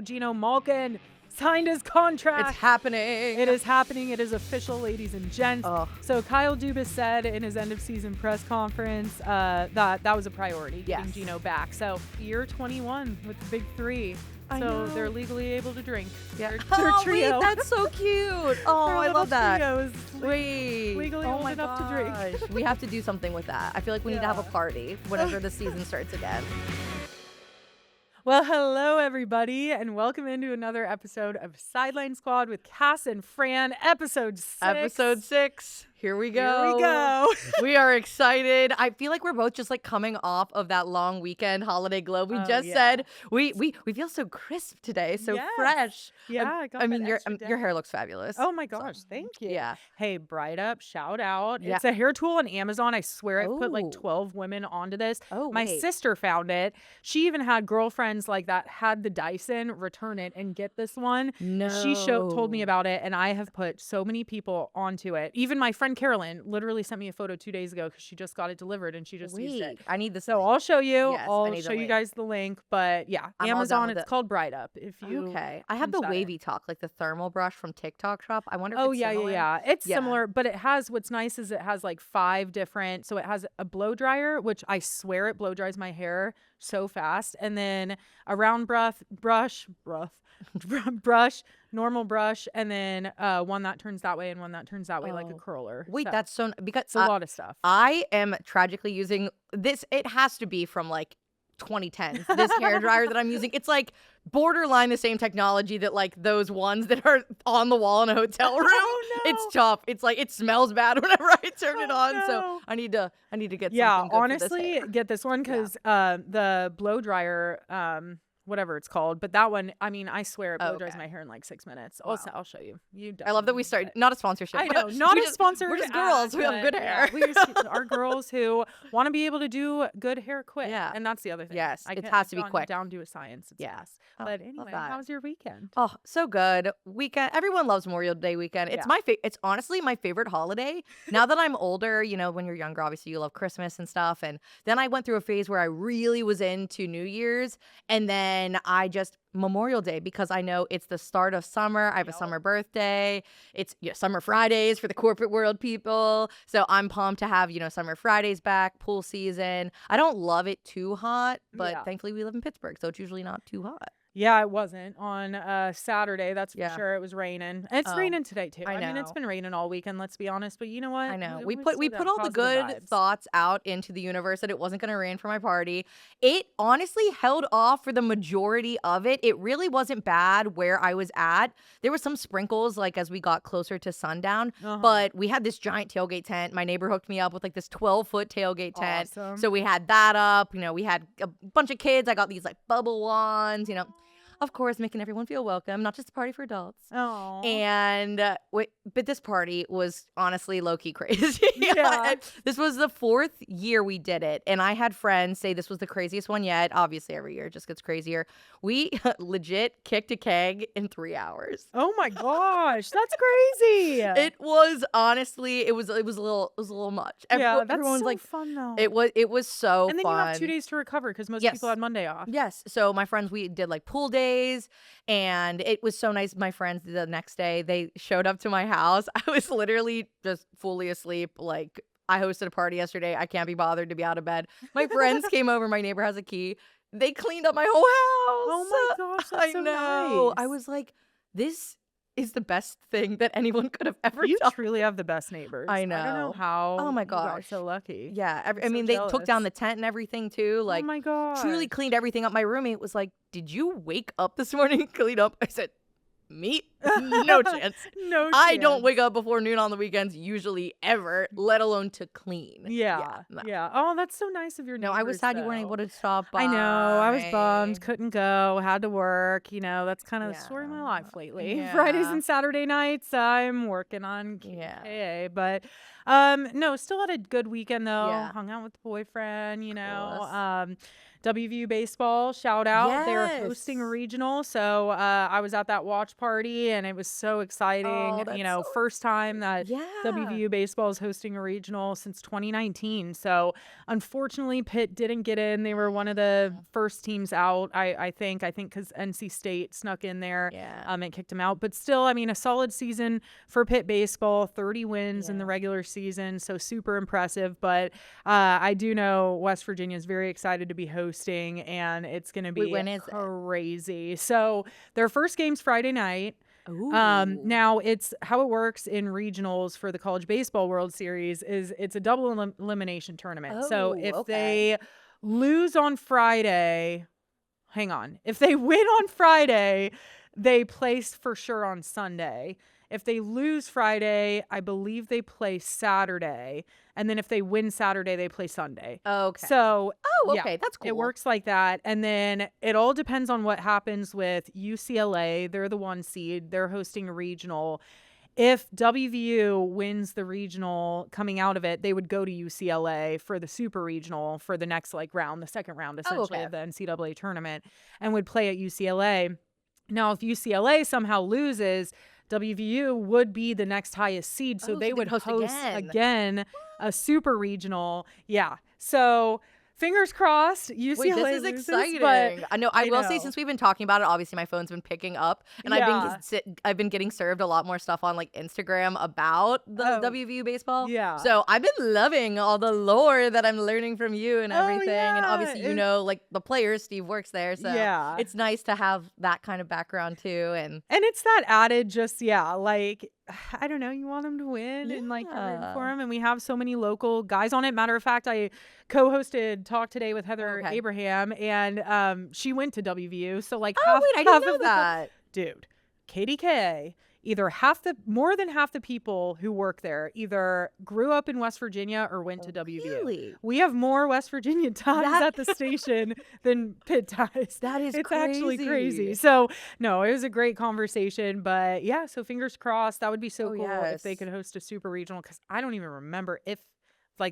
Geno Malkin signed his contract. It's happening. It is happening. It is official, ladies and gents. So Kyle Dubas said in his end of season press conference that was a priority, getting Geno back. So year 21 with the big three. So they're legally able to drink. Yeah. Their trio. Wait, that's so cute. Oh, I love that. Legally old enough to drink. We have to do something with that. I feel like we need to have a party whenever the season starts again. Well, hello, everybody, and welcome into another episode of Sideline Squad with Cass and Fran, episode 6. Episode 6. Here we go. Here we go. We are excited. I feel like we're both just like coming off of that long weekend holiday glow. We just said we feel so crisp today, so fresh. Yeah, I mean your hair looks fabulous. Oh my gosh, thank you. Yeah. Hey, Bright Up, shout out. It's a hair tool on Amazon. I swear I've put like 12 women onto this. My sister found it. She even had girlfriends like that had the Dyson return it and get this one. No. She told me about it, and I have put so many people onto it. Even my friend Carolyn literally sent me a photo 2 days ago because she just got it delivered and she just used it. I need this. So I'll show you. Yes, I'll show you guys the link. But yeah, Amazon. It's called Bright Up. If you I have the Wavy Talk, like the thermal brush from TikTok shop. I wonder if it's similar. Yeah. It's similar, but it has what's nice is it has like 5 different. So it has a blow dryer, which I swear it blow dries my hair so fast, and then a round brush, normal brush, and then one that turns that way and one that turns that way, like a curler. Wait, so that's so because it's a lot of stuff. I am tragically using this. It has to be from like 2010. This hair dryer that I'm using, it's like borderline the same technology that like those ones that are on the wall in a hotel room. Oh, no. It's tough. It's like it smells bad whenever I turn it on. No. So I need to get something good honestly, for this get this one because the blow dryer, whatever it's called, but that one, I mean, I swear it blow dries my hair in like 6 minutes. Wow. I'll show you. I love that we started, not a sponsorship. I know, not a sponsor. We're just girls who have good hair. We just are girls who want to be able to do good hair quick. Yeah. And that's the other thing. Yes, it has to be quick. Down to a science. Yes. But anyway, how was your weekend? Oh, so good. Weekend. Everyone loves Memorial Day weekend. It's it's honestly my favorite holiday. Now that I'm older, you know, when you're younger, obviously you love Christmas and stuff. And then I went through a phase where I really was into New Year's. And then I just Memorial Day, because I know it's the start of summer. I have a summer birthday. It's summer Fridays for the corporate world people. So I'm pumped to have, summer Fridays back, pool season. I don't love it too hot, but thankfully we live in Pittsburgh, so it's usually not too hot. Yeah, it wasn't on Saturday. That's for sure. It was raining. It's raining today too. I mean, it's been raining all weekend. Let's be honest. But you know what? I know we put all the good thoughts out into the universe that it wasn't going to rain for my party. It honestly held off for the majority of it. It really wasn't bad where I was at. There were some sprinkles like as we got closer to sundown, but we had this giant tailgate tent. My neighbor hooked me up with like this 12-foot tailgate tent. Awesome. So we had that up. We had a bunch of kids. I got these like bubble wands. Of course, making everyone feel welcome, not just a party for adults. Oh. And but this party was honestly low-key crazy. This was the 4th year we did it, and I had friends say this was the craziest one yet. Obviously, every year it just gets crazier. We legit kicked a keg in 3 hours. Oh my gosh, that's crazy! It was honestly, it was a little much. Yeah, that's everyone's so like fun though. It was so fun. And then you have 2 days to recover because most people had Monday off. Yes, so my friends, we did like pool days. And it was so nice. My friends the next day, they showed up to my house. I was literally just fully asleep. Like, I hosted a party yesterday. I can't be bothered to be out of bed. My friends came over. My neighbor has a key. They cleaned up my whole house. Oh my gosh, that's so nice. I was like, this is the best thing that anyone could have ever done. You truly have the best neighbors. I know. I don't know how. Oh my you got gosh, so lucky. Yeah, I'm they took down the tent and everything too. Like, oh my gosh, truly cleaned everything up. My roommate was like, "Did you wake up this morning and clean up?" I said, "Me? No chance. No chance. I don't wake up before noon on the weekends usually ever, let alone to clean." Yeah. Oh, that's so nice of your neighbors. No, I was sad you weren't able to stop by. I know. I was bummed. Couldn't go. Had to work. That's kind of the story of my life lately. Yeah. Fridays and Saturday nights, I'm working on KA. But no, still had a good weekend though. Yeah. Hung out with the boyfriend. WVU baseball, shout out. They're Yes. hosting a regional. So I was at that watch party and it was so exciting. Oh, that's so first time that Yeah. WVU baseball is hosting a regional since 2019. So unfortunately, Pitt didn't get in. They were one of the first teams out, I think because NC State snuck in there. And kicked them out. But still, I mean, a solid season for Pitt baseball, 30 wins in the regular season. So super impressive. But I do know West Virginia is very excited to be hosting, and it's going to be crazy. So their first game's Friday night. Now it's how it works in regionals for the College Baseball World Series is it's a double elimination tournament. So if they lose on Friday, if they win on Friday, they place for sure on Sunday. If they lose Friday, I believe they play Saturday. And then if they win Saturday, they play Sunday. Okay. So, that's cool. It works like that. And then it all depends on what happens with UCLA. They're the 1 seed. They're hosting a regional. If WVU wins the regional coming out of it, they would go to UCLA for the super regional for the next round, the second round essentially of the NCAA tournament, and would play at UCLA. Now, if UCLA somehow loses, WVU would be the next highest seed, so they would host again a super regional. Yeah. So fingers crossed. UCLA Wait, this is loses, exciting. But I will say, since we've been talking about it, obviously my phone's been picking up, and I've been getting served a lot more stuff on Instagram about the WVU baseball. Yeah. So I've been loving all the lore that I'm learning from you and everything. And obviously, the players, Steve works there, so it's nice to have that kind of background too. And it's that added I don't know, you want them to win and root for them. And we have so many local guys on it. Matter of fact, I co-hosted Talk Today with Heather Abraham, and she went to WVU. So I didn't know that. Dude, KDK, either more than half the people who work there either grew up in West Virginia or went to WVU. Really? We have more West Virginia ties at the station than Pitt ties. That is it's crazy. actually crazy. So no, it was a great conversation, but yeah, so fingers crossed. That would be so cool if they could host a super regional, because I don't even remember if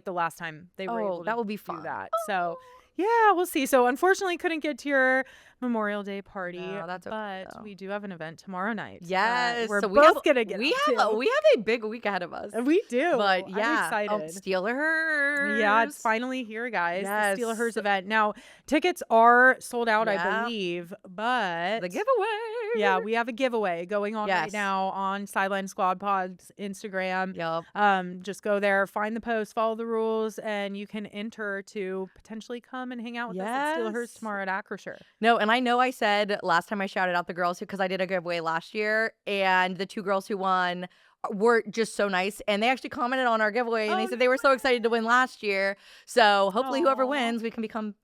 the last time they were able to that would be fun. do that. So yeah, we'll see. So unfortunately couldn't get to your Memorial Day party, that's okay, but we do have an event tomorrow night. Yes, we're both gonna get. We have a big week ahead of us. We do, but I'm excited. Steelers. Yeah, it's finally here, guys. Yes. The Steelers event. Now tickets are sold out, I believe, but the giveaway. Yeah, we have a giveaway going on right now on Sideline Squad Pod's Instagram. Yep. Just go there, find the post, follow the rules, and you can enter to potentially come and hang out with us at Steelers tomorrow at Acrisure. No, and I know I said last time I shouted out the girls because I did a giveaway last year, and the 2 girls who won were just so nice, and they actually commented on our giveaway, and they said they were so excited to win last year. So hopefully whoever wins, we can become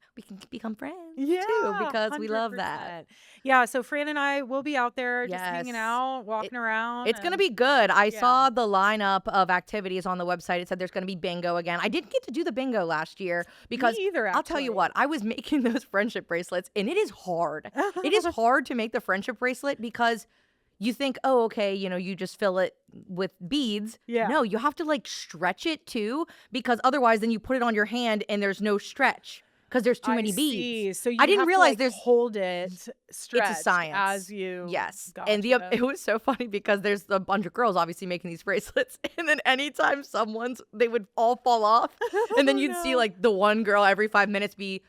friends too, because we love that. Yeah, so Fran and I will be out there just hanging out, walking around. It's going to be good. I saw the lineup of activities on the website. It said there's going to be bingo again. I didn't get to do the bingo last year because Me either, I'll tell you what, I was making those friendship bracelets, and it is hard. It is hard to make the friendship bracelet because you think, oh, okay, you just fill it with beads. Yeah. No, you have to stretch it too, because otherwise then you put it on your hand and there's no stretch. Because there's too many beads. So I didn't realize there's hold it stretched it's a science as you and it was so funny because there's a bunch of girls obviously making these bracelets, and then anytime they would all fall off, and then you'd see the one girl every 5 minutes be,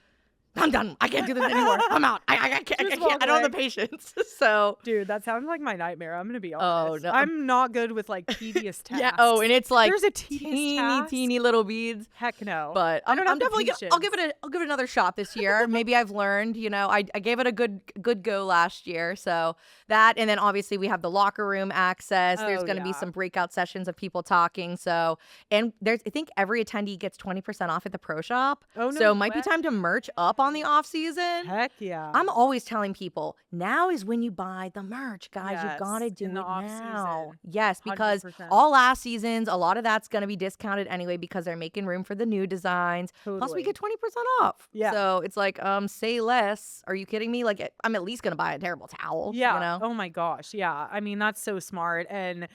I'm done. I can't do this anymore. I'm out. I can't. I don't have the patience. So, dude, that sounds like my nightmare. I'm gonna be Oh honest. no, I'm not good with tedious tasks. Yeah. Oh, and it's there's a teeny little beads. Heck no. But I'm definitely I'll give it another shot this year. Maybe I've learned. I gave it a good go last year. So that, and then obviously we have the locker room access. There's going to be some breakout sessions of people talking. So, and I think every attendee gets 20% off at the pro shop. Oh no. So it might be time to merch up on the off season. Heck yeah. I'm always telling people, now is when you buy the merch, guys. Yes, you gotta do in the it off now. season. Yes, because 100%. all last seasons, a lot of that's gonna be discounted anyway because they're making room for the new designs. Totally. Plus we get 20% off. Yeah. So it's say less. Are you kidding me? I'm at least gonna buy a terrible towel. Yeah. Oh my gosh. Yeah. I mean, that's so smart. And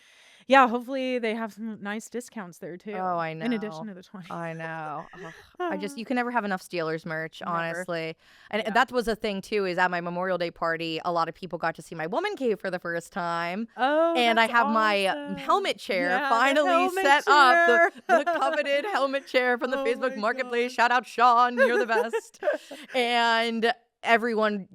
yeah, hopefully they have some nice discounts there too. Oh, I know. In addition to the 20. I know. Ugh. You can never have enough Steelers merch, Never. honestly. And Yeah. that was a thing too, is at my Memorial Day party, a lot of people got to see my woman cave for the first time. Oh, And I that's have my awesome. helmet chair Yeah, the finally helmet set chair. up. The coveted helmet chair from the Oh Facebook my Marketplace. gosh. Shout out Sean, you're the best. And everyone,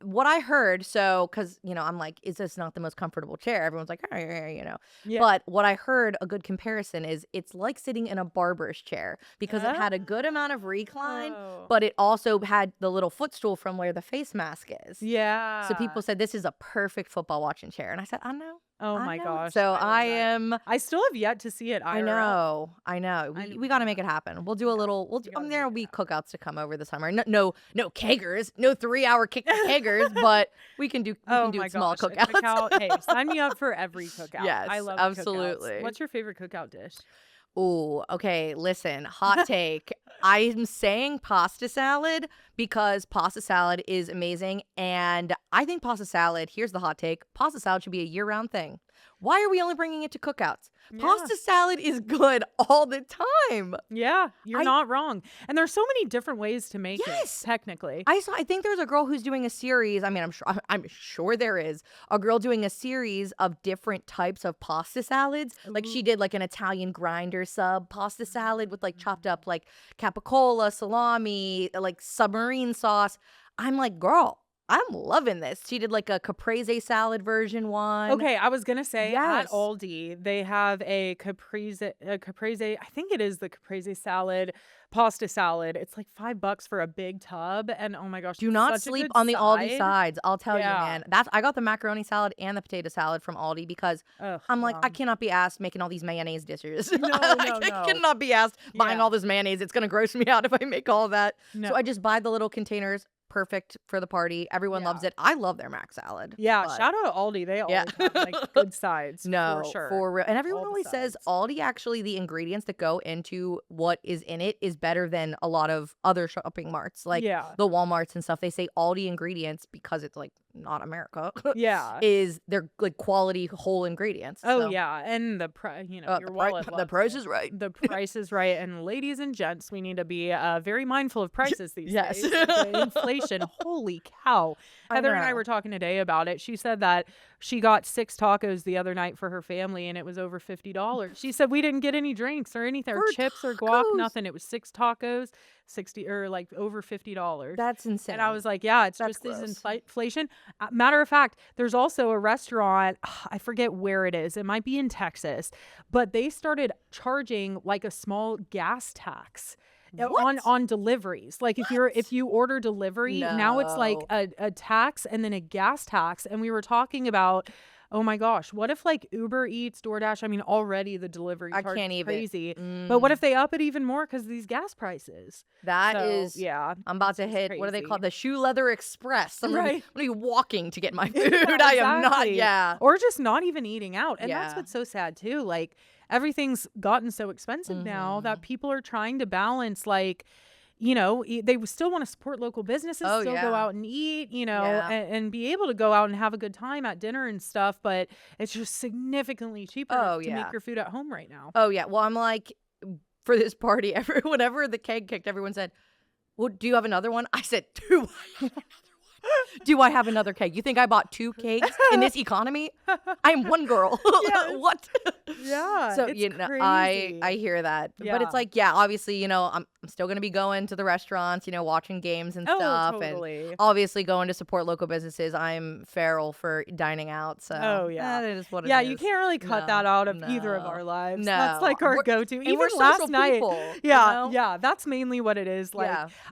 what I heard, so because I'm like, is this not the most comfortable chair? Everyone's like, oh, yeah. Yeah. But what I heard, a good comparison is it's like sitting in a barber's chair because it had a good amount of recline, Oh. but it also had the little footstool from where the face mask is. Yeah. So people said this is a perfect football watching chair, and I said, I know. Oh I my know. gosh. So love I that. am. I still have yet to see it IRL. I know. We got to make it happen. We'll do a little. gotta There'll make be it cookouts to come over the summer. No keggers, no 3-hour keggers, but we can do my small gosh, a cookouts. cookout. Hey, sign me up for every cookout. Yes, I love absolutely. Cookouts. What's your favorite cookout dish? Ooh, okay, listen, hot take. I'm saying pasta salad because pasta salad is amazing. And I think pasta salad, here's the hot take, pasta salad should be a year-round thing. Why are we only bringing it to cookouts? Yeah. Pasta salad is good all the time. Yeah, you're not wrong. And there's so many different ways to make Yes. it, technically. I think there's a girl who's doing a series. I mean, I'm sure there is a girl doing a series of different types of pasta salads. Like she did like an Italian grinder sub pasta salad with like chopped up like capicola, salami, like submarine sauce. I'm like, girl, I'm loving this. She did like a caprese salad version one. Okay, I was gonna say Yes. at Aldi they have a caprese. I think it is the caprese salad, pasta salad. It's like $5 for a big tub, and oh my gosh, Do it's not such a sleep good on the Aldi side. sides. I'll tell you, Yeah. man. I got the macaroni salad and the potato salad from Aldi because Ugh, I'm like, I yum. cannot be asked making all these mayonnaise dishes. No, I no. cannot be asked buying Yeah. all this mayonnaise. It's gonna gross me out if I make all that. No. So I just buy the little containers. Perfect for the party. Everyone loves Yeah. it. I love their mac salad. Yeah, but- shout out to Aldi. They always Yeah. have like good sides. No, for sure. for real. And everyone All the always says sides. Aldi, actually, the ingredients that go into what is in it is better than a lot of other shopping marts, like Yeah. the Walmarts and stuff. They say Aldi ingredients because it's like not America. Yeah. Is they're like quality whole ingredients. Oh so. yeah, and the your the wallet. the loves price it. is right. The price is right, and ladies and gents, we need to be very mindful of prices these Yes. days. The inflation, holy cow! I Heather and I know. were talking today about it. She said that she got 6 tacos the other night for her family, and it was over $50. She said we didn't get any drinks or anything, or For chips or guac, tacos? nothing. It was 6 tacos, 60 or like over $50. That's insane. And I was like, yeah, it's That's just this gross. inflation. Matter of fact, there's also a restaurant, I forget where it is. It might be in Texas, but they started charging like a small gas tax What? on deliveries. Like if you order delivery, now it's like No. a tax and then a gas tax. And we were talking about, oh my gosh, what if like Uber Eats, DoorDash, I mean, already the delivery I charge can't is even. crazy. But what if they up it even more because of these gas prices? That So, is, yeah. I'm about to it's hit, what do they crazy. call it? The Shoe Leather Express. I'm Right. gonna be walking to get my food. Yeah, I am not, exactly. yeah. Or just not even eating out. And that's Yeah. what's so sad too. Like everything's gotten so expensive now that people are trying to balance like, they still want to support local businesses, Oh, still yeah. go out and eat, Yeah. and be able to go out and have a good time at dinner and stuff. But it's just significantly cheaper Oh, to yeah. make your food at home right now. Oh, yeah. Well, I'm like, for this party, whenever the keg kicked, everyone said, well, do you have another one? I said, do I have another one? Do I have another keg? You think I bought 2 kegs in this economy? I am one girl. Yes. What? Yeah. So, it's I crazy. hear that. But Yeah. it's like, yeah, obviously, I'm still going to be going to the restaurants, watching games and Oh, stuff. totally. And obviously going to support local businesses. I'm feral for dining out. So, Oh, yeah. that is what it is. Yeah, you can't really cut No, that out of either of no, our lives. no. That's like our We're- go-to. and Even we're last social night. people, Yeah, yeah, that's mainly what it is. Like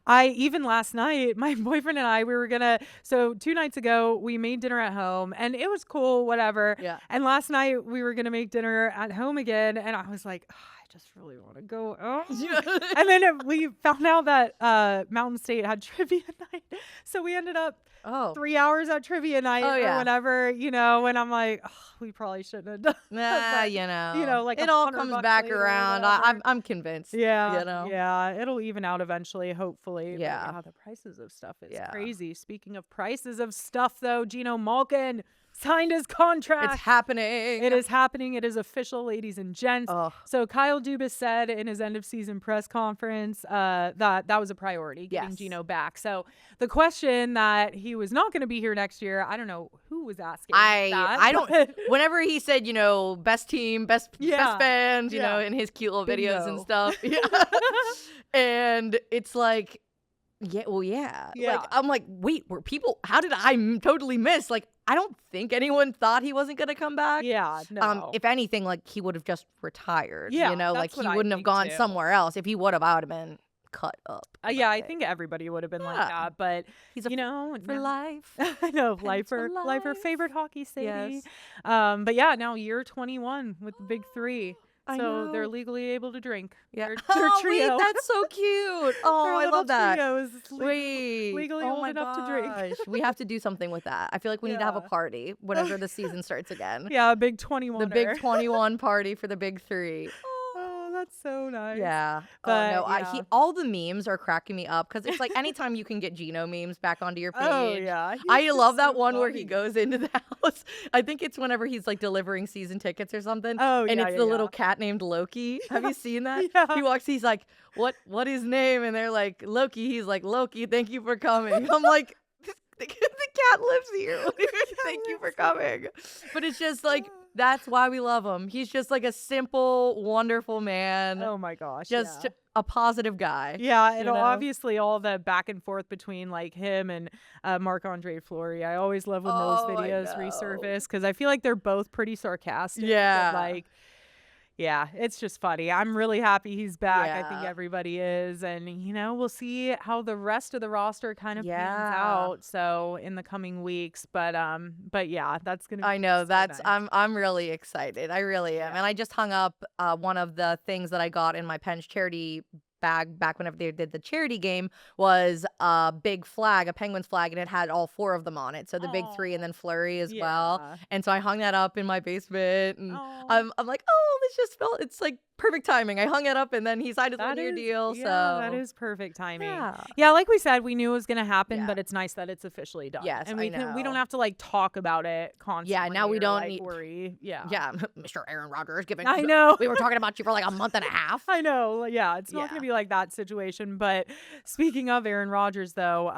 Yeah. even last night, my boyfriend and I, we were gonna. So 2 nights ago, we made dinner at home, and it was cool, whatever. Yeah. And last night we were gonna make dinner at home again, and I was like, I just really want to go out. And then we found out that Mountain State had trivia night, so we ended up 3 hours at trivia night Oh, or yeah. whatever, and I'm like, we probably shouldn't have done. Nah, But, like it all $100 comes back later or around. whatever. I'm convinced. Yeah, yeah, it'll even out eventually, hopefully. But Yeah. the prices of stuff is Yeah. crazy. Speaking of prices of stuff, though, Geno Malkin signed his contract. It's happening. It is happening. It is official, ladies and gents. Ugh. So Kyle Dubas said in his end of season press conference that was a priority, getting Geno back. So the question that he was not going to be here next year, I don't know who was asking I don't. Whenever he said, best team, best fans, you know, in his cute little videos and stuff. Yeah. And it's like, yeah. Like, I'm like, wait, how did I totally miss? Like, I don't think anyone thought he wasn't going to come back. Yeah, no. If anything, like, he would have just retired. Yeah, like, he wouldn't have gone somewhere else. If he would have, I would have been cut up. I think everybody would have been like that. But, he's for life. I know, lifer, favorite hockey city. Yes. But yeah, now year 21 with the big three. So they're legally able to drink. Yeah. Their trio. Wait, that's so cute. Oh, I love that. Trio is legally old enough to drink. We have to do something with that. I feel like we need to have a party whenever the season starts again. Yeah, a big 21. The big 21 party for the big three. That's so nice. Yeah. But, all the memes are cracking me up because it's like anytime you can get Geno memes back onto your page. Oh, yeah. I love that one where he goes into the house. I think it's whenever he's like delivering season tickets or something. Oh, yeah. And it's the little cat named Loki. Have you seen that? Yeah. He walks, he's like, what is his name? And they're like, Loki. He's like, Loki, thank you for coming. I'm like, the cat lives here. Thank you for coming. But it's just like, that's why we love him. He's just like a simple, wonderful man. Oh my gosh. Just a positive guy. Yeah, and obviously all the back and forth between like him and Marc-Andre Fleury. I always love when those videos resurface because I feel like they're both pretty sarcastic. Yeah. Like, yeah, it's just funny. I'm really happy he's back. I think everybody is. And, we'll see how the rest of the roster kind of pans out. So in the coming weeks. But yeah, that's going to be I know. nice. I'm really excited. I really am. And I just hung up one of the things that I got in my Pens charity bag back whenever they did the charity game was a big flag, a Penguins flag, and it had all four of them on it. So the big three and then Fleury as well. And so I hung that up in my basement and I'm like, it's like perfect timing. I hung it up and then he signed his 1-year deal. So that is perfect timing. Yeah, like we said, we knew it was going to happen, but it's nice that it's officially done. Yes, and we don't have to like talk about it constantly. Yeah, now we don't need worry. Yeah, Mr. Aaron Rodgers giving. I know we were talking about you for like a month and a half. I know. Yeah, it's not going to be like that situation. But speaking of Aaron Rodgers, though,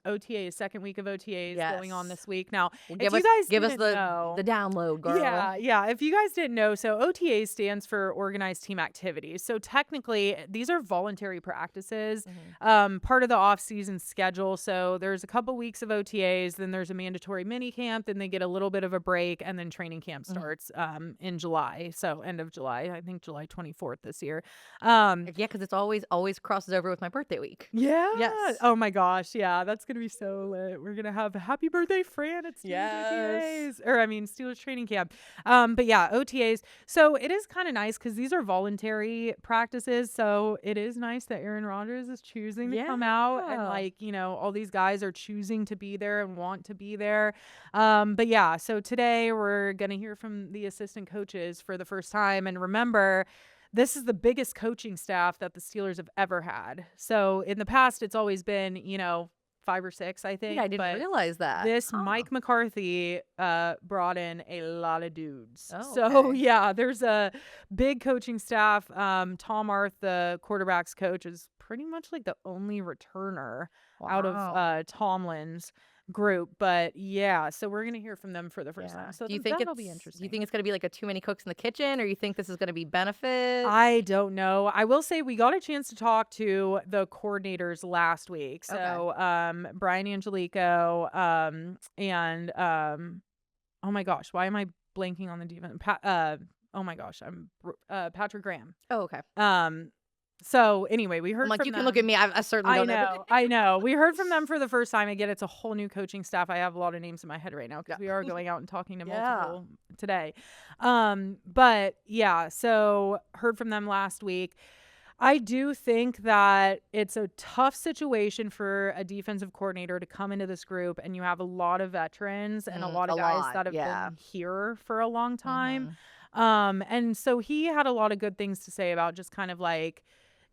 OTAs, second week of OTAs going on this week. Now, give us the download, girl. Yeah. If you guys didn't know, so OTAs stands for Organized Team Activities. So technically, these are voluntary practices, part of the off-season schedule. So there's a couple weeks of OTAs, then there's a mandatory mini camp, then they get a little bit of a break, and then training camp starts in July. So end of July, I think July 24th this year. Because it's always crosses over with my birthday week. Yeah. Yes. Oh my gosh. Yeah, that's gonna be so lit. We're gonna have a happy birthday, Fran. It's OTAs, Steelers training camp. But yeah, OTAs. So it is kind of nice because these are voluntary practices. So it is nice that Aaron Rodgers is choosing to come out and all these guys are choosing to be there and want to be there. But yeah, so today we're gonna hear from the assistant coaches for the first time. And remember, this is the biggest coaching staff that the Steelers have ever had. So in the past, it's always been, 5 or 6, I think. Yeah, I didn't realize that. This Mike McCarthy brought in a lot of dudes. Oh, so yeah, there's a big coaching staff. Tom Arth, the quarterback's coach, is pretty much like the only returner out of Tomlin's group. But yeah, so we're gonna hear from them for the first time. So do you think that'll be interesting. Do you think it's gonna be like a too many cooks in the kitchen, or you think this is gonna be benefit? I don't know. I will say we got a chance to talk to the coordinators last week. So Brian Angelico and oh my gosh, why am I blanking on the defense? Oh my gosh, I'm Patrick Graham. Oh, okay. So anyway, we heard from you them. can look at me. I certainly don't know. I know. We heard from them for the first time. Again, it's a whole new coaching staff. I have a lot of names in my head right now because we are going out and talking to multiple today. But yeah, so heard from them last week. I do think that it's a tough situation for a defensive coordinator to come into this group, and you have a lot of veterans and a lot of guys that have been here for a long time. And so he had a lot of good things to say about just kind of like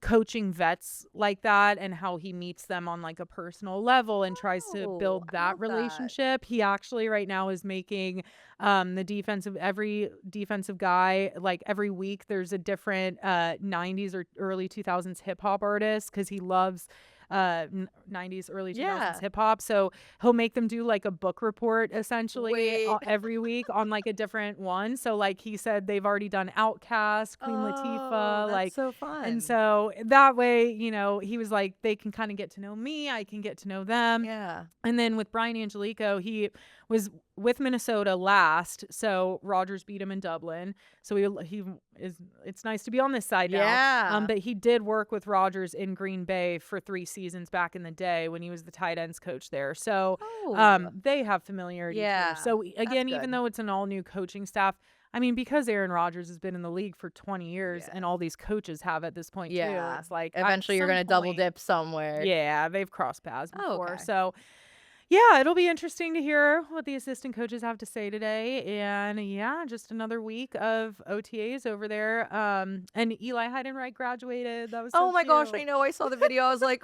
coaching vets like that and how he meets them on like a personal level and tries to build that relationship. He actually right now is making every defensive guy, like every week there's a different 90s or early 2000s hip hop artist, because he loves 90s early 2000s hip hop. So he'll make them do like a book report essentially every week on like a different one. So like he said they've already done Outkast, Queen Latifah, that's like so fun. And so that way, you know, he was like, they can kind of get to know me, I can get to know them. Yeah. And then with Brian Angelico, he was with Minnesota last, so Rodgers beat him in Dublin. So it's nice to be on this side now. But he did work with Rodgers in Green Bay for 3 seasons back in the day when he was the tight ends coach there. So they have familiarity too. So again, even though it's an all new coaching staff, I mean, because Aaron Rodgers has been in the league for 20 years and all these coaches have at this point too, it's like eventually you're going to double dip somewhere. Yeah, they've crossed paths before. So yeah, it'll be interesting to hear what the assistant coaches have to say today. And yeah, just another week of OTAs over there. And Eli Heidenreich graduated. That was so my cute. gosh, I know. I saw the video. I was like,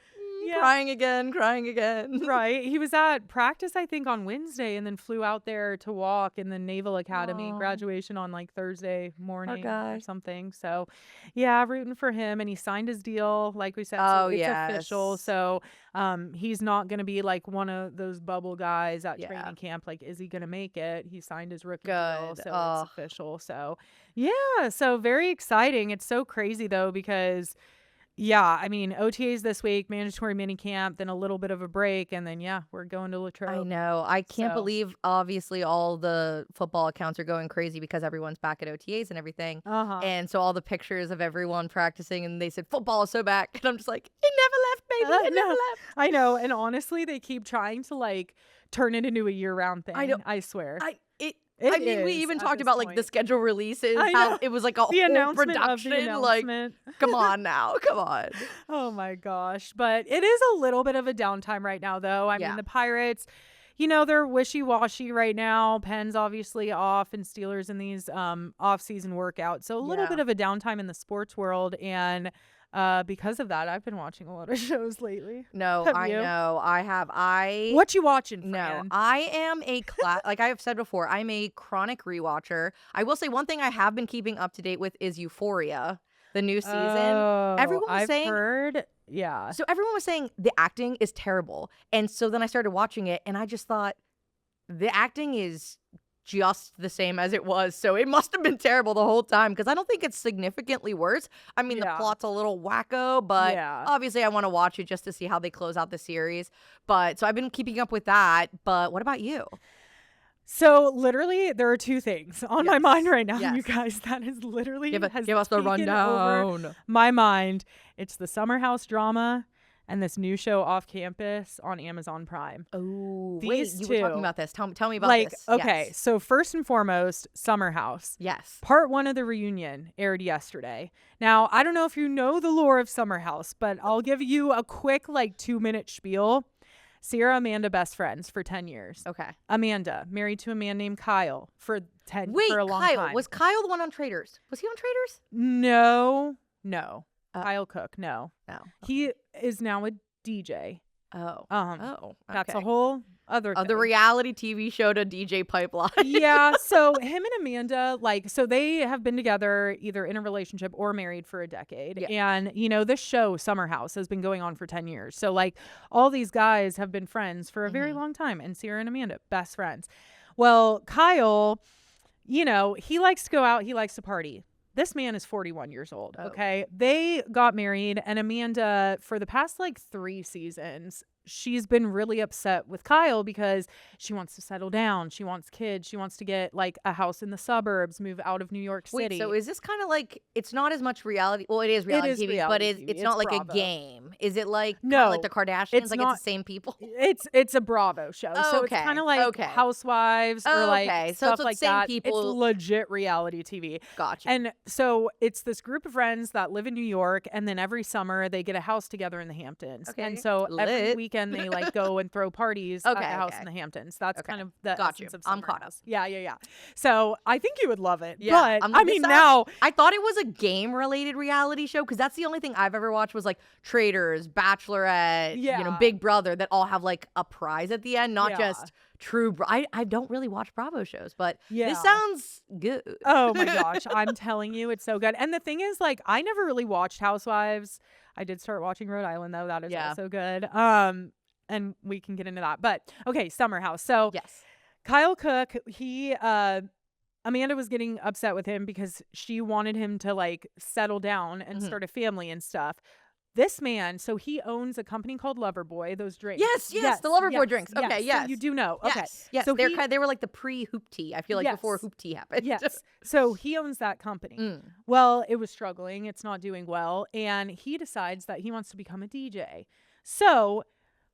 crying again. Right. He was at practice, I think, on Wednesday and then flew out there to walk in the Naval Academy graduation on like Thursday morning or something. So yeah, rooting for him. And he signed his deal, like we said. So it's official. So he's not going to be like one of those bubble guys at training camp. Like, is he going to make it? He signed his rookie deal. So it's official. So yeah. So very exciting. It's so crazy though, because I mean, OTAs this week, mandatory minicamp, then a little bit of a break, and then, we're going to Latrobe. I know. I can't believe, obviously, all the football accounts are going crazy because everyone's back at OTAs and everything. And so all the pictures of everyone practicing, and they said, football is so back. And I'm just like, it never left, baby. It never left. I know. And honestly, they keep trying to, like, turn it into a year-round thing. I know. I swear. I mean, we even talked about like the schedule releases, how it was like a whole production. Like, come on now, come on. Oh my gosh. But it is a little bit of a downtime right now, though. I mean, the Pirates, you know, they're wishy-washy right now. Penn's obviously off and Steelers in these off-season workouts. So a little bit of a downtime in the sports world. And because of that, I've been watching a lot of shows lately. No, I know. I have. What you watching, Fran? No, I am like I have said before, I'm a chronic rewatcher. I will say one thing I have been keeping up to date with is Euphoria, the new season. I've heard. Yeah. So everyone was saying the acting is terrible. And so then I started watching it and I just thought the acting is just the same as it was. So it must have been terrible the whole time, because I don't think it's significantly worse. I mean, the plot's a little wacko, but obviously I want to watch it just to see how they close out the series. But so I've been keeping up with that. But what about you? So literally, there are 2 things on my mind right now, you guys. That is literally give us the rundown. My mind. It's the Summer House drama and this new show Off Campus on Amazon Prime. Oh, wait, you were talking about this. Tell me about this. Okay, so first and foremost, Summer House. Yes. Part 1 of the reunion aired yesterday. Now, I don't know if you know the lore of Summer House, but I'll give you a quick, 2-minute spiel. Sierra, Amanda, best friends for 10 years. Okay. Amanda, married to a man named Kyle for a long Kyle. time. Was Kyle the one on Traitors? Was he on Traitors? No. Kyle Cook, no. Okay. He is now a DJ. Okay. That's a whole other thing. The reality TV show to DJ pipeline. Yeah, so him and Amanda, so they have been together either in a relationship or married for a decade. Yeah. And, this show, Summer House, has been going on for 10 years. So, all these guys have been friends for a very long time. And Sierra and Amanda, best friends. Well, Kyle, he likes to go out. He likes to party. This man is 41 years old, okay? They got married, and Amanda, for the past 3 seasons, she's been really upset with Kyle because she wants to settle down. She wants kids. She wants to get a house in the suburbs, move out of New York City. Wait, so is this kind of it's not as much reality? Well, it is reality TV, but it's not like Bravo. A game. Is it no, like the Kardashians? It's not, it's the same people? It's a Bravo show. So it's kind of Housewives or stuff so like same that. People. It's legit reality TV. Gotcha. And so it's this group of friends that live in New York, and then every summer they get a house together in the Hamptons. Okay. And so every weekend they like go and throw parties at the house in the Hamptons. That's kind of the essence of I'm caught up. Yeah. So I think you would love it. Yeah, but I mean, now I thought it was a game-related reality show because that's the only thing I've ever watched was like Traitors, Bachelorette, Big Brother that all have like a prize at the end, not just true. I don't really watch Bravo shows, but this sounds good. Oh my gosh, I'm telling you, it's so good. And the thing is, like, I never really watched Housewives. I did start watching Rhode Island though. That is also good. And we can get into that. But okay, Summer House. So Kyle Cook, Amanda was getting upset with him because she wanted him to like settle down and start a family and stuff. This man, so he owns a company called Loverboy, those drinks. Yes, the Loverboy drinks. Okay, So you do know. Okay. Yes. So they were like the pre-hoop tea. I feel like before hoop tea happened. Yes. So he owns that company. Well, it was struggling. It's not doing well. And he decides that he wants to become a DJ. So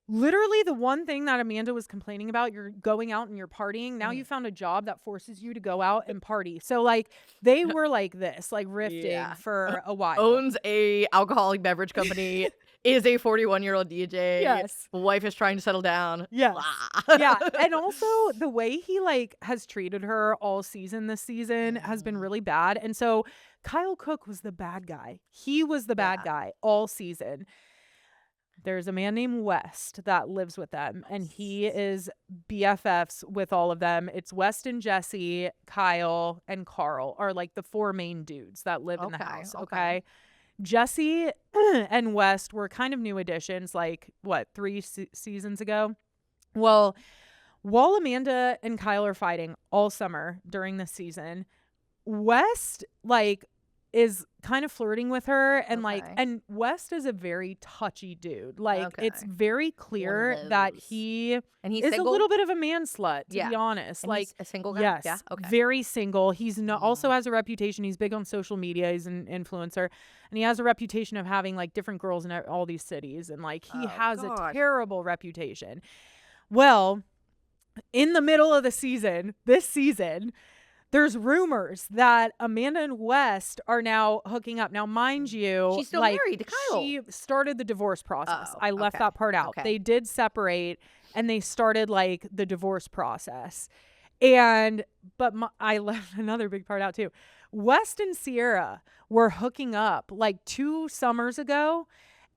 literally the one thing that Amanda was complaining about, you're going out and you're partying. Now you found a job that forces you to go out and party. So like they were like this, like rifting for a while. Owns a alcoholic beverage company, is a 41-year-old DJ. Yes. Wife is trying to settle down. Yes. Yeah. And also the way he like has treated her all season this season has been really bad. And so Kyle Cook was the bad guy. He was the bad guy all season. There's a man named West that lives with them, and he is BFFs with all of them. It's West and Jesse, Kyle, and Carl are like the four main dudes that live in the house, okay? Jesse and West were kind of new additions, like, 3 seasons ago? Well, while Amanda and Kyle are fighting all summer during this season, West, like, is kind of flirting with her and and West is a very touchy dude. Like it's very clear that he's is single? A little bit of a man slut, to be honest. And like he's a single guy. Yes. Yeah. Okay. Very single. He's also has a reputation. He's big on social media. He's an influencer. And he has a reputation of having like different girls in all these cities. And like he has a terrible reputation. Well, in the middle of this season, there's rumors that Amanda and West are now hooking up. Now, mind you, she's still married to Kyle. She started the divorce process. I left that part out. They did separate and they started like the divorce process. But I left another big part out too. West and Sierra were hooking up like 2 summers ago,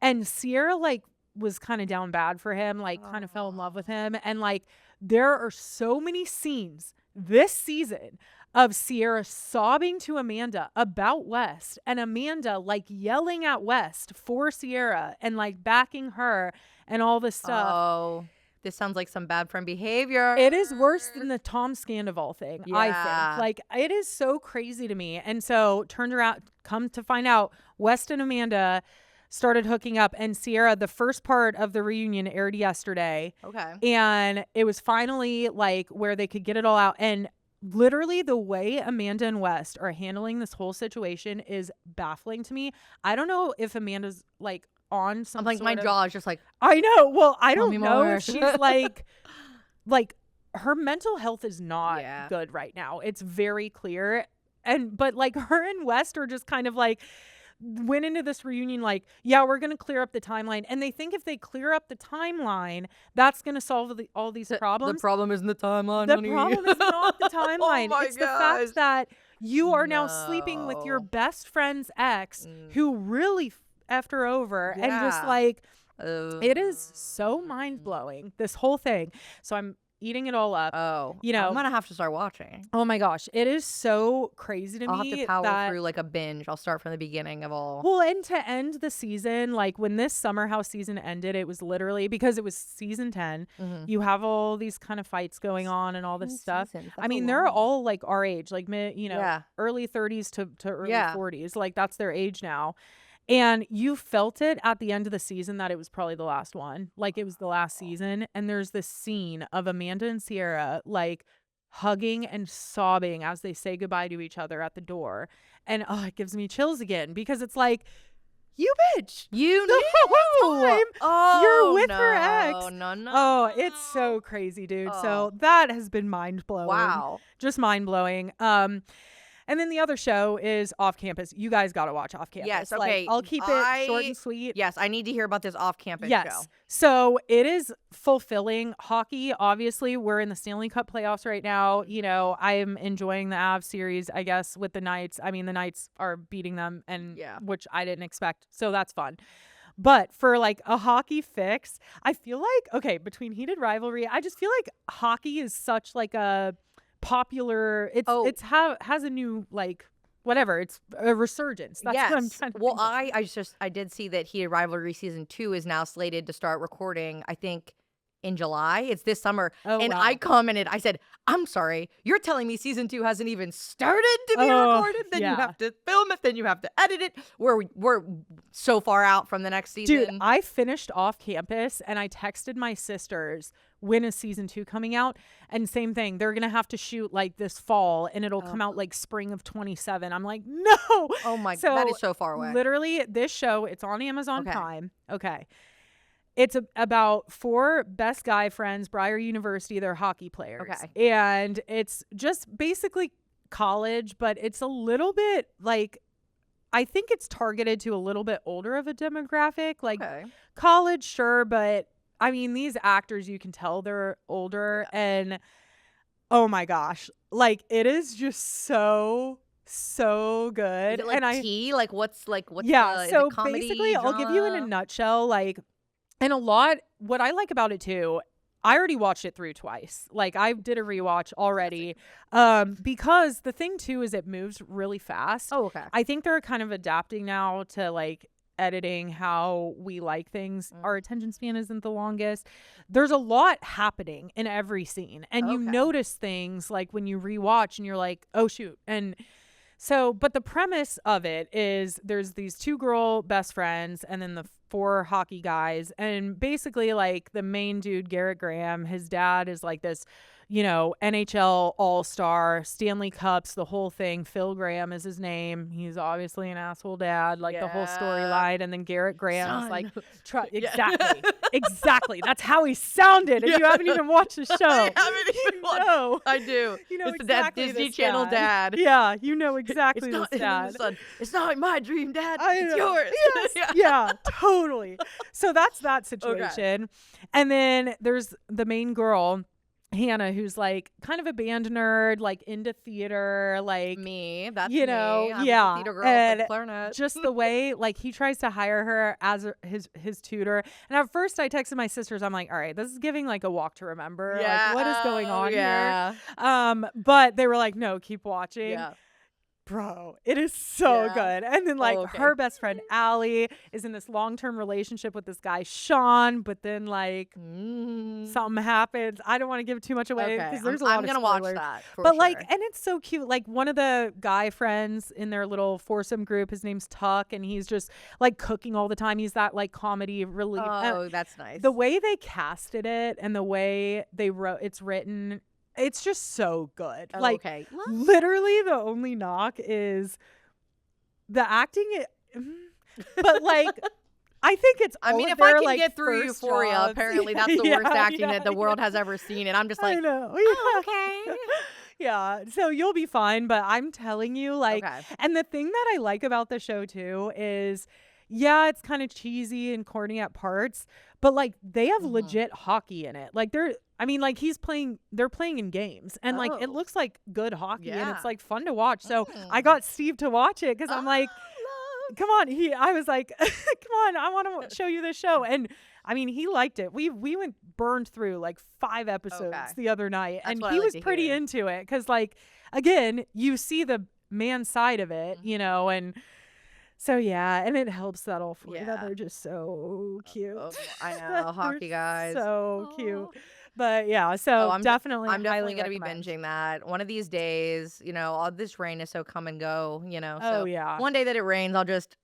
and Sierra like was kind of down bad for him, like kind of fell in love with him. And like there are so many scenes this season of Sierra sobbing to Amanda about West, and Amanda like yelling at West for Sierra and like backing her and all this stuff. Oh, this sounds like some bad friend behavior. It is worse than the Tom Scandival thing, I think. Like it is so crazy to me. And so turned around, come to find out, West and Amanda started hooking up, and Sierra, the first part of the reunion aired yesterday. Okay. And it was finally like where they could get it all out. And literally the way Amanda and West are handling this whole situation is baffling to me. I don't know if Amanda's like on some my jaw is just like, I know. Well, I don't know more. if she's like her mental health is not good right now. It's very clear. But like her and West are just kind of like went into this reunion like, yeah, we're going to clear up the timeline. And they think if they clear up the timeline, that's going to solve all these problems. The problem isn't the timeline, The problem is not the timeline. Oh it's the fact that you are now sleeping with your best friend's ex who really effed her over. And just like, it is so mind-blowing, this whole thing. So I'm eating it all up. Oh, you know, I'm gonna have to start watching. Oh my gosh, it is so crazy to me. I'll have to power through like a binge. I'll start from the beginning of all. Well, and to end the season, like when this Summer House season ended, it was literally because it was season 10. You have all these kind of fights going on and all this stuff. I mean, they're all like our age, like early 30s to early 40s. Like that's their age now. And you felt it at the end of the season that it was probably the last one. Like it was the last season. And there's this scene of Amanda and Sierra like hugging and sobbing as they say goodbye to each other at the door. And it gives me chills again because it's like, you bitch. You the whole time you're with her ex. No. Oh, it's so crazy, dude. So that has been mind blowing. Wow. Just mind blowing. And then the other show is Off Campus. You guys got to watch Off Campus. Yes, okay. I'll keep it short and sweet. Yes, I need to hear about this off-campus show. So it is fulfilling. Hockey, obviously, we're in the Stanley Cup playoffs right now. You know, I'm enjoying the Avs series, I guess, with the Knights. I mean, the Knights are beating them, and which I didn't expect. So that's fun. But for like a hockey fix, I feel like, okay, between heated rivalry, I just feel like hockey is such like a popular, has a new like whatever, it's a resurgence. That's what I'm trying to think of. I did see that Heated Rivalry season 2 is now slated to start recording, I think in July. It's this summer. I commented, I said, I'm sorry, you're telling me season 2 hasn't even started to be recorded? Then you have to film it, then you have to edit it. We're so far out from the next season. Dude, I finished Off Campus and I texted my sisters, when is season 2 coming out? And same thing, they're gonna have to shoot like this fall and it'll come out like spring of 27. I'm like, no. Oh my God, that is so far away. Literally, this show, it's on Amazon Prime. Okay. It's about 4 best guy friends, Briar University. They're hockey players. Okay. And it's just basically college, but it's a little bit like, I think it's targeted to a little bit older of a demographic. Like college, sure, but I mean, these actors, you can tell they're older. And oh my gosh, like it is just so good. Is it like and tea? Like what's so comedy, basically drama? I'll give you in a nutshell, like, and what I like about it too, I already watched it through twice. Like I did a rewatch already. Because the thing too is it moves really fast. Oh, okay. I think they're kind of adapting now to like editing how we like things. Our attention span isn't the longest. There's a lot happening in every scene. And you notice things like when you rewatch and you're like, oh shoot. And so, but the premise of it is there's these 2 girl best friends and then the 4 hockey guys. And basically like the main dude, Garrett Graham, his dad is like this, you know, NHL all-star, Stanley Cups, the whole thing. Phil Graham is his name. He's obviously an asshole dad, like the whole storyline. And then Garrett Graham is like, exactly. That's how he sounded. And you haven't even watched the show. I haven't even watched. I do. You know it's exactly that Disney Channel dad. Yeah, you know exactly this dad. It's not my dream, Dad. It's yours. Yes. Yeah, totally. So that's that situation. Okay. And then there's the main girl, Hannah, who's like kind of a band nerd, like into theater, like me. That's you know, me. I'm a theater girl, and clarinet. Just the way like he tries to hire her as his tutor. And at first, I texted my sisters. I'm like, all right, this is giving like a Walk to Remember. Yeah. Like, what is going on here? But they were like, no, keep watching. Yeah. Bro, it is so good. And then like her best friend Allie is in this long-term relationship with this guy Sean, but then like something happens. I don't want to give too much away because there's a lot of spoilers. I'm gonna watch that. But like, and it's so cute. Like one of the guy friends in their little foursome group, his name's Tuck, and he's just like cooking all the time. He's that like comedy relief. Oh, that's nice. The way they casted it and the way they it's written. It's just so good. Oh, like, literally the only knock is the acting. But, like, I think it's all if I can like, get through Euphoria, jobs. Apparently that's the worst acting that the world has ever seen. And I'm just like, I know. Okay. Yeah, so you'll be fine. But I'm telling you, like, and the thing that I like about the show, too, is, it's kind of cheesy and corny at parts. But, like, they have legit hockey in it. Like, they're playing in games. And, like, it looks like good hockey. And it's, like, fun to watch. So I got Steve to watch it because I'm like, come on. I was like, come on, I want to show you this show. And, I mean, he liked it. We burned through, like, 5 episodes the other night. That's and he was pretty into it. Because, like, again, you see the man side of it, you know, and... So, and it helps that all 4 that they're just so cute. I know, hockey guys. So cute. But, so I'm definitely going to be binging that. One of these days, you know, all this rain is so come and go, you know. So one day that it rains, I'll just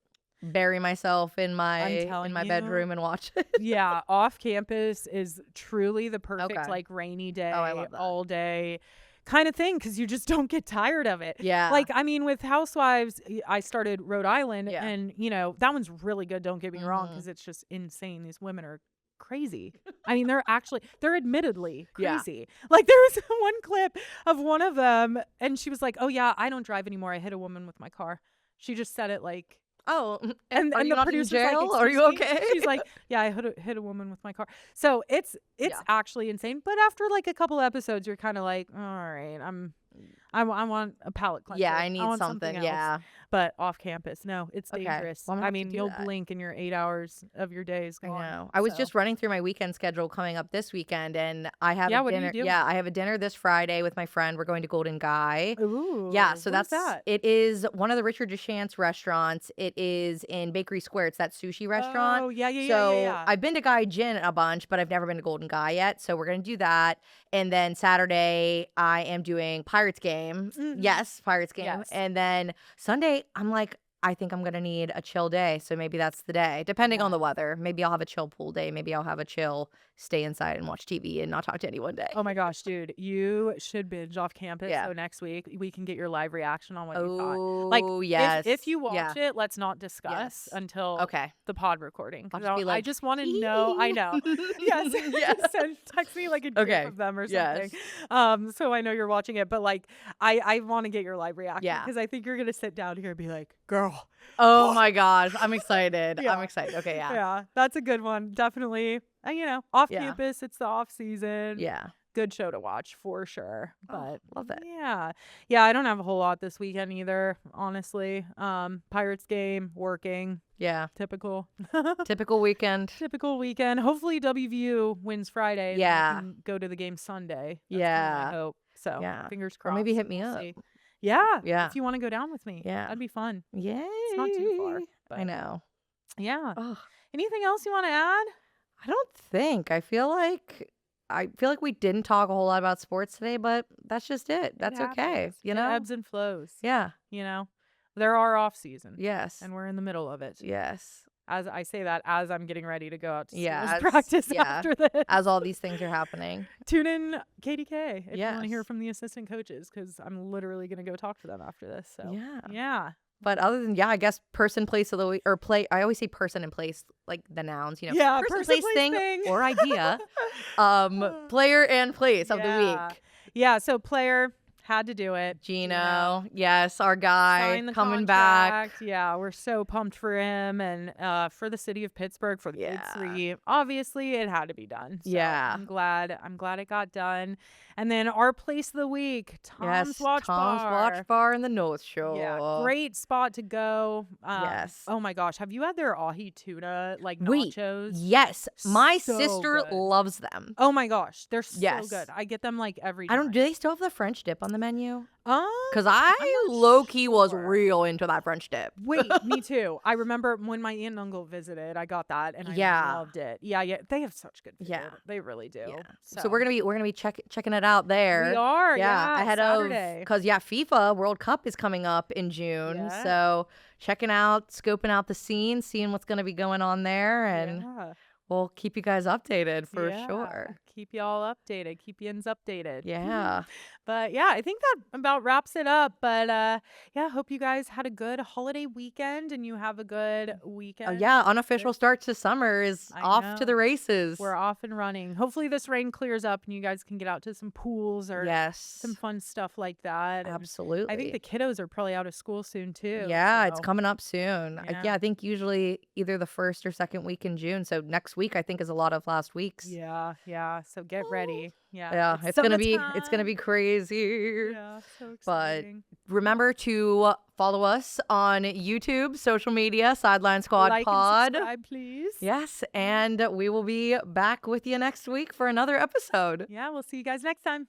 bury myself in my bedroom and watch it. Off Campus is truly the perfect, like, rainy day, all day kind of thing, because you just don't get tired of it. Like, I mean, with Housewives, I started Rhode Island, and, you know, that one's really good, don't get me wrong, because it's just insane. These women are crazy. I mean, they're admittedly Yeah. crazy. Like there was one clip of one of them and she was like, "Oh yeah, I don't drive anymore. I hit a woman with my car." She just said it like, Oh, and are you the not in producer's jail? like, Are you "Excuse me?" okay? She's like, "Yeah, I hit a woman with my car." So it's Yeah. actually insane. But after like a couple episodes, you're kind of like, all right, I want a palate cleanser. Yeah, I need want something. else. Yeah. But off campus, no, it's Okay. dangerous. Well, I'm gonna I have to mean, do you'll that. blink and your 8 hours of your day is I gone. know. I was So- just running through my weekend schedule coming up this weekend, and I have Yeah, a what do you dinner. do? Yeah, I have a dinner this Friday with my friend. We're going to Golden Guy. Ooh. Yeah, so where's that's that. it is one of the Richard DeChance restaurants. It is in Bakery Square. It's that sushi restaurant. Oh, yeah. So I've been to Guy Jin a bunch, but I've never been to Golden Guy yet. So we're gonna do that. And then Saturday I am doing Pirates game. Mhm. Yes, Pirates game. Yes. And then Sunday I'm like, I think I'm gonna need a chill day. So maybe that's the day, depending on the weather. Maybe I'll have a chill pool day. Maybe I'll have a chill stay inside and watch TV and not talk to anyone day. Oh my gosh, dude, you should binge off campus. Yeah. So next week we can get your live reaction on what you Oh, thought. Like, yes. if you watch Yeah. it, let's not discuss Yes. until Okay. the pod recording. I'll 'Cause just be I like, just want to know. I know. Yes. Yeah. Text me like a gif Okay. of them or Yes. something. So I know you're watching it. But like, I want to get your live reaction. Yeah. Because I think you're gonna sit down here and be like, girl. Oh my gosh, I'm excited. Yeah. I'm excited. Okay, yeah. Yeah, that's a good one. Definitely. Off Yeah. campus, it's the off season. Yeah. Good show to watch for sure. But Love it. yeah, I don't have a whole lot this weekend either, honestly. Pirates game, working, Yeah. typical. Typical weekend. Typical weekend. Hopefully WVU wins Friday. and Yeah. I can go to the game Sunday. That's Yeah. my hope. So Yeah. fingers Or crossed. maybe hit me We'll up. see. Yeah. Yeah. If you want to go down with me. Yeah. That'd be fun. Yay. It's not too far. But I know. yeah. Ugh. Anything else you want to add? I don't think. I feel like we didn't talk a whole lot about sports today, but that's just it. That's okay. happens. You It know? ebbs and flows. Yeah. There are off season. Yes. And we're in the middle of it. Yes. As I say that, as I'm getting ready to go out to Yeah, schools practice yeah. after this. As all these things are happening. Tune in KDK if you want to hear Yes. from the assistant coaches because I'm literally going to go talk to them after this. So Yeah. yeah. But other than I guess person, place of the week, or play. I always say person and place, like the nouns. Yeah, person, place, thing, or idea. Player and place of the Yeah. week. Yeah. So player had to do it. Geno, yes, our guy Signed the coming back. contract. Yeah, we're so pumped for him and for the city of Pittsburgh for the Big Three. Obviously, it had to be done. So Yeah. I'm glad it got done. And then our place of the week, Tom's Watch Bar in the North Shore. Yeah, great spot to go. Yes. Oh my gosh, have you had their ahi tuna like Wait, nachos? yes, my So sister good. loves them. Oh my gosh, they're so Yes. good. I get them like every I time. don't. Do they still have the French dip on the menu? Because I'm I not low key was sure. real into that French dip. Wait, me too. I remember when my aunt and uncle visited, I got that and I Yeah. loved it. Yeah, they have such good food. Yeah. They really do. Yeah. So we're gonna be checking it out there. We are. Yeah, ahead Saturday. of because FIFA World Cup is coming up in June. Yeah. So checking out, scoping out the scene, seeing what's gonna be going on there, and Yeah. we'll keep you guys updated for Yeah. sure. Keep y'all updated. Keep yins updated. Yeah. But yeah, I think that about wraps it up. But yeah, hope you guys had a good holiday weekend and you have a good weekend. Yeah, unofficial start to summer is I off know. to the races. We're off and running. Hopefully this rain clears up and you guys can get out to some pools or yes. some fun stuff like that. And Absolutely. I think the kiddos are probably out of school soon too. Yeah, it's so- coming up soon. Yeah. I think usually either the first or second week in June. So next week I think is a lot of last week's. Yeah, yeah. So get ready. Yeah. Yeah, it's gonna be summertime. crazy. Yeah, so But exciting. remember to follow us on YouTube, social media, Sideline Squad Like Pod. and subscribe, please. Yes, and we will be back with you next week for another episode. Yeah, we'll see you guys next time.